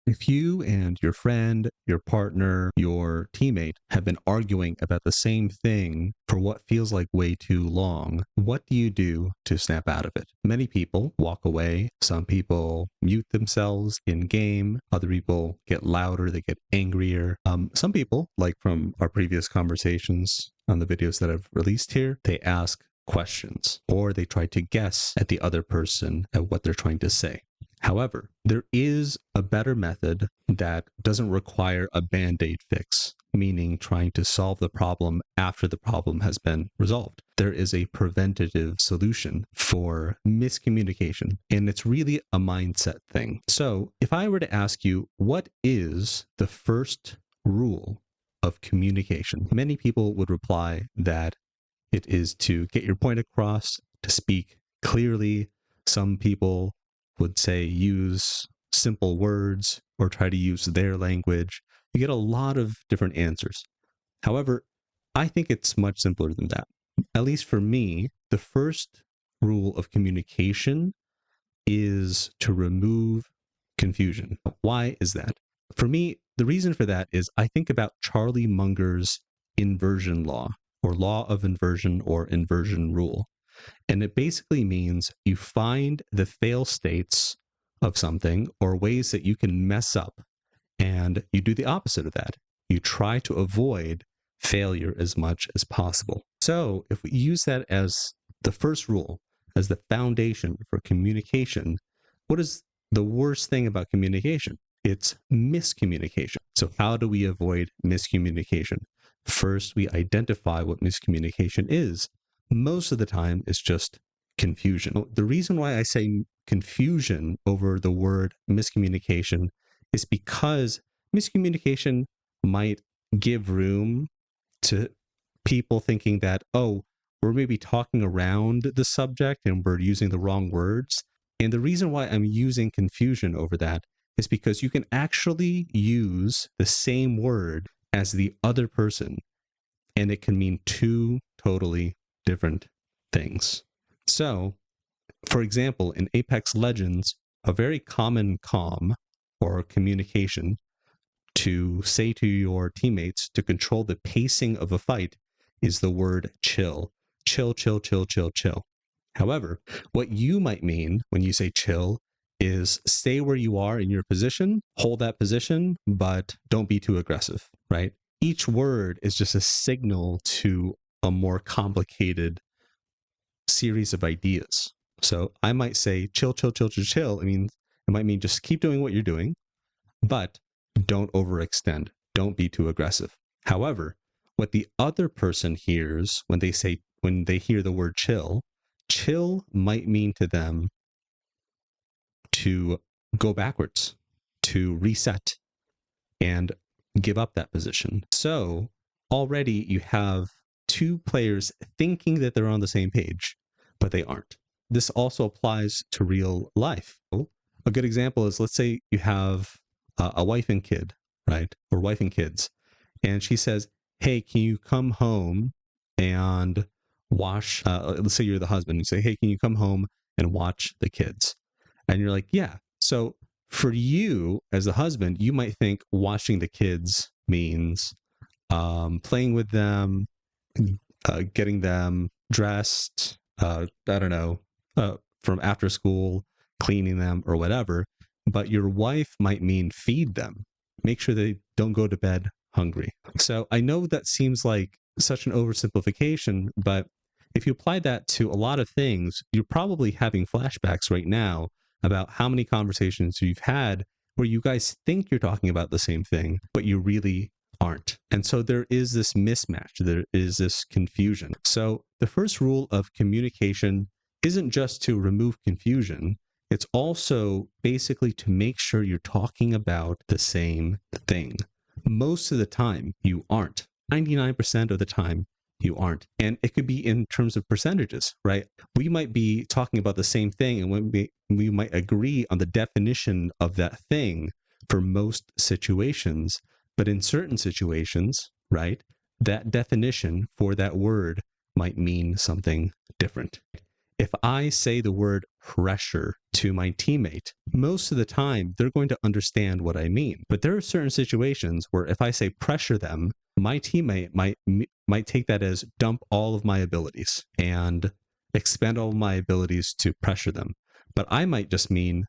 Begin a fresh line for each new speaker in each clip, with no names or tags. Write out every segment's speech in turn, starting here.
If you and your friend, your partner, your teammate have been arguing about the same thing for what feels like way too long, what do you do to snap out of it? Many people walk away. Some people mute themselves in game. Other people get louder, they get angrier. Some people, like from our previous conversations on the videos that I've released here, they ask questions or they try to guess at the other person at what they're trying to say. However, there is a better method that doesn't require a band-aid fix, meaning trying to solve the problem after the problem has been resolved. There is a preventative solution for miscommunication, and it's really a mindset thing. So if I were to ask you, what is the first rule of communication? Many people would reply that it is to get your point across, to speak clearly. Some people would say use simple words or try to use their language. You get a lot of different answers. However, I think it's much simpler than that. At least for me, the first rule of communication is to remove confusion. Why is that? For me, the reason for that is I think about Charlie Munger's inversion law, or law of inversion, or inversion rule. And it basically means you find the fail states of something or ways that you can mess up, and you do the opposite of that. You try to avoid failure as much as possible. So if we use that as the first rule, as the foundation for communication, what is the worst thing about communication? It's miscommunication. So how do we avoid miscommunication? First, we identify what miscommunication is. Most of the time, it's just confusion. The reason why I say confusion over the word miscommunication is because miscommunication might give room to people thinking that, oh, we're maybe talking around the subject and we're using the wrong words. And the reason why I'm using confusion over that is because you can actually use the same word as the other person, and it can mean two totally different things. So, for example, in Apex Legends, a very common comm or communication to say to your teammates to control the pacing of a fight is the word chill. Chill, chill, chill, chill, chill. However, what you might mean when you say chill is stay where you are in your position, hold that position, but don't be too aggressive, right? Each word is just a signal to a more complicated series of ideas. So I might say chill, chill, chill, chill, chill. It might mean just keep doing what you're doing, but don't overextend. Don't be too aggressive. However, what the other person hears when they hear the word chill might mean to them to go backwards, to reset, and give up that position. So already you have two players thinking that they're on the same page, but they aren't. This also applies to real life. A good example is, let's say you have a wife and kid, right? Or wife and kids. And she says, hey, can you come home and watch, let's say you're the husband. You say, hey, can you come home and watch the kids? And you're like, yeah. So for you as the husband, you might think watching the kids means playing with them, getting them dressed, I don't know, from after school, cleaning them or whatever. But your wife might mean feed them, make sure they don't go to bed hungry. So I know that seems like such an oversimplification, but if you apply that to a lot of things, you're probably having flashbacks right now about how many conversations you've had where you guys think you're talking about the same thing, but you really aren't. And so there is this mismatch, there is this confusion. So the first rule of communication isn't just to remove confusion, it's also basically to make sure you're talking about the same thing. Most of the time, you aren't. 99% of the time, you aren't. And it could be in terms of percentages, right? We might be talking about the same thing, and we might agree on the definition of that thing for most situations. But in certain situations, right, that definition for that word might mean something different. If I say the word pressure to my teammate, most of the time they're going to understand what I mean. But there are certain situations where if I say pressure them, my teammate might take that as dump all of my abilities and expend all of my abilities to pressure them. But I might just mean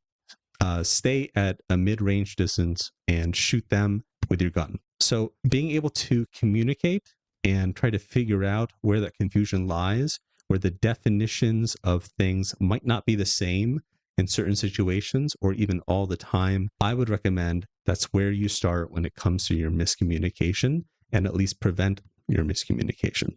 stay at a mid-range distance and shoot them with your gun. So being able to communicate and try to figure out where that confusion lies, where the definitions of things might not be the same in certain situations or even all the time, I would recommend that's where you start when it comes to your miscommunication and at least prevent your miscommunication.